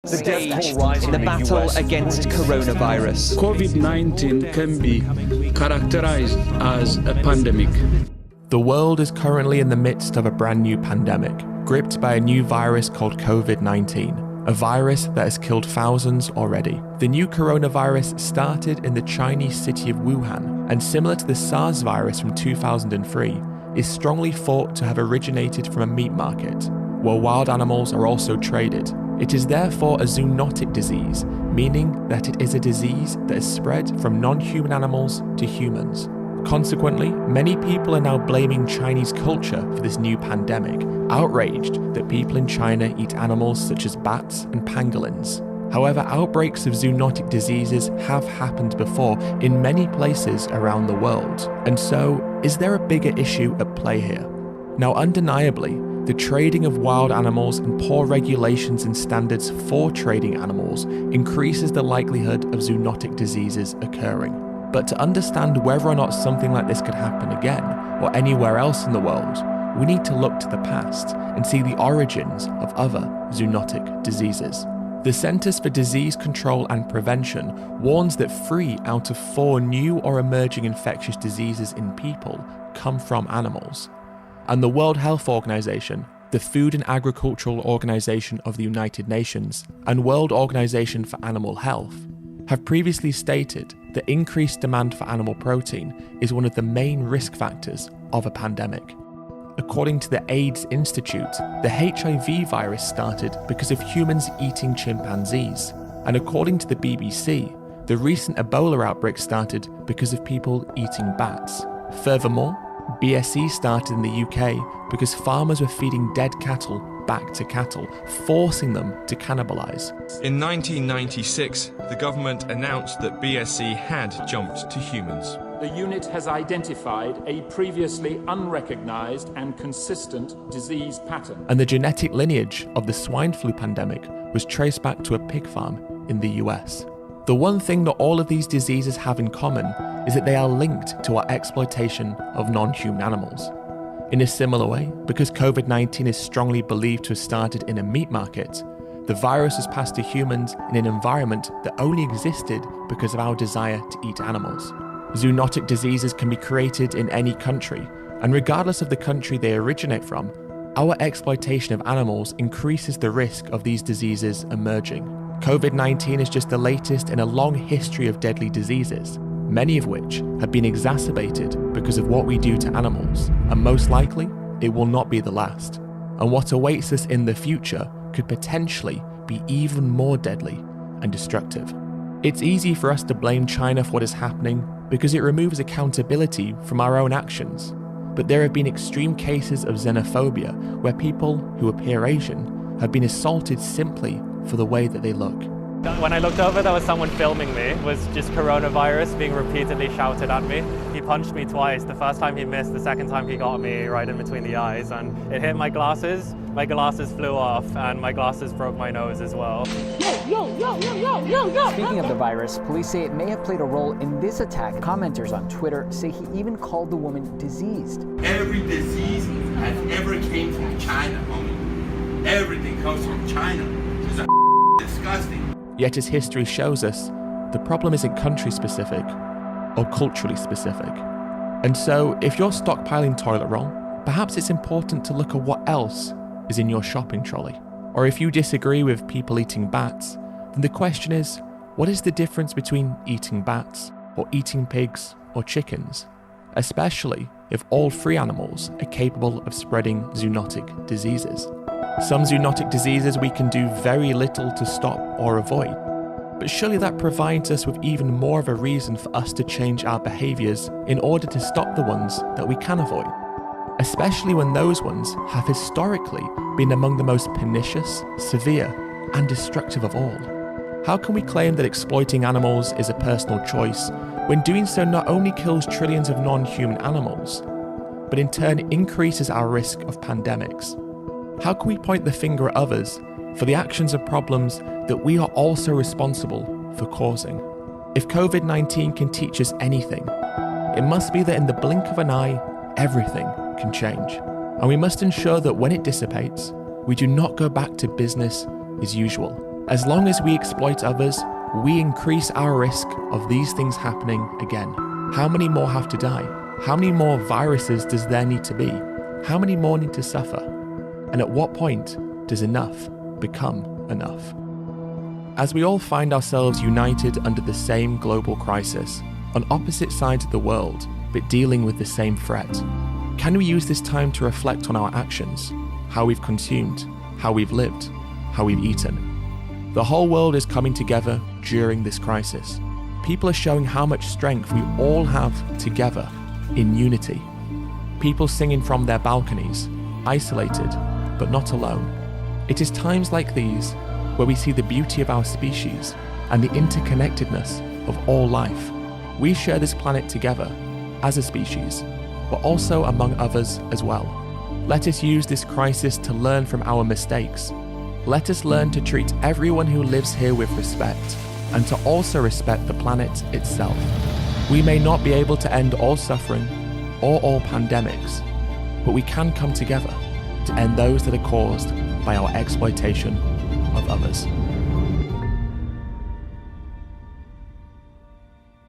stage in the battle against coronavirus. Covid-19 can be characterized as a pandemic. The world is currently in the midst of a brand new pandemic, gripped by a new virus called Covid-19, a virus that has killed thousands already. The new coronavirus started in the Chinese city of Wuhan, and similar to the SARS virus from 2003, is strongly thought to have originated from a meat market, where wild animals are also traded. It is therefore a zoonotic disease, meaning that it is a disease that is spread from non-human animals to humans. Consequently, many people are now blaming Chinese culture for this new pandemic, outraged that people in China eat animals such as bats and pangolins. However, outbreaks of zoonotic diseases have happened before in many places around the world. And so, is there a bigger issue at play here? Now, undeniably, the trading of wild animals and poor regulations and standards for trading animals increases the likelihood of zoonotic diseases occurring. But to understand whether or not something like this could happen again, or anywhere else in the world, we need to look to the past and see the origins of other zoonotic diseases. The Centers for Disease Control and Prevention warns that 3 out of 4 new or emerging infectious diseases in people come from animals. And the World Health Organization, the Food and Agricultural Organization of the United Nations, and World Organization for Animal Health have previously stated that increased demand for animal protein is one of the main risk factors of a pandemic. According to the AIDS Institute, the HIV virus started because of humans eating chimpanzees, and according to the BBC, the recent Ebola outbreak started because of people eating bats. Furthermore, BSE started in the UK because farmers were feeding dead cattle back to cattle, forcing them to cannibalize. In 1996, the government announced that BSE had jumped to humans. The unit has identified a previously unrecognized and consistent disease pattern. And the genetic lineage of the swine flu pandemic was traced back to a pig farm in the US. The one thing that all of these diseases have in common is that they are linked to our exploitation of non-human animals. In a similar way, because COVID-19 is strongly believed to have started in a meat market, the virus was passed to humans in an environment that only existed because of our desire to eat animals. Zoonotic diseases can be created in any country, and regardless of the country they originate from, our exploitation of animals increases the risk of these diseases emerging. COVID-19 is just the latest in a long history of deadly diseases, many of which have been exacerbated because of what we do to animals, and most likely, it will not be the last. And what awaits us in the future could potentially be even more deadly and destructive. It's easy for us to blame China for what is happening because it removes accountability from our own actions. But there have been extreme cases of xenophobia where people who appear Asian have been assaulted simply for the way that they look. When I looked over, there was someone filming me. It was just coronavirus being repeatedly shouted at me. He punched me twice. The first time he missed, the second time he got me right in between the eyes, and it hit my glasses. My glasses flew off, and my glasses broke my nose as well. Speaking of the virus, police say it may have played a role in this attack. Commenters on Twitter say he even called the woman diseased. Every disease has ever came from China, homie. Everything comes from China. It's disgusting. Yet as history shows us, the problem isn't country-specific or culturally specific. And so, if you're stockpiling toilet roll, perhaps it's important to look at what else is in your shopping trolley. Or if you disagree with people eating bats, then the question is, what is the difference between eating bats or eating pigs or chickens? Especially if all 3 animals are capable of spreading zoonotic diseases. Some zoonotic diseases we can do very little to stop or avoid, but surely that provides us with even more of a reason for us to change our behaviours in order to stop the ones that we can avoid, especially when those ones have historically been among the most pernicious, severe, and destructive of all. How can we claim that exploiting animals is a personal choice when doing so not only kills trillions of non-human animals, but in turn increases our risk of pandemics? How can we point the finger at others for the actions and problems that we are also responsible for causing? If COVID-19 can teach us anything, it must be that in the blink of an eye, everything can change. And we must ensure that when it dissipates, we do not go back to business as usual. As long as we exploit others, we increase our risk of these things happening again. How many more have to die? How many more viruses does there need to be? How many more need to suffer? And at what point does enough become enough? As we all find ourselves united under the same global crisis, on opposite sides of the world, but dealing with the same threat, can we use this time to reflect on our actions, how we've consumed, how we've lived, how we've eaten? The whole world is coming together during this crisis. People are showing how much strength we all have together in unity. People singing from their balconies, isolated, but not alone. It is times like these where we see the beauty of our species and the interconnectedness of all life. We share this planet together as a species, but also among others as well. Let us use this crisis to learn from our mistakes. Let us learn to treat everyone who lives here with respect, and to also respect the planet itself. We may not be able to end all suffering or all pandemics, but we can come together to end those that are caused by our exploitation of others.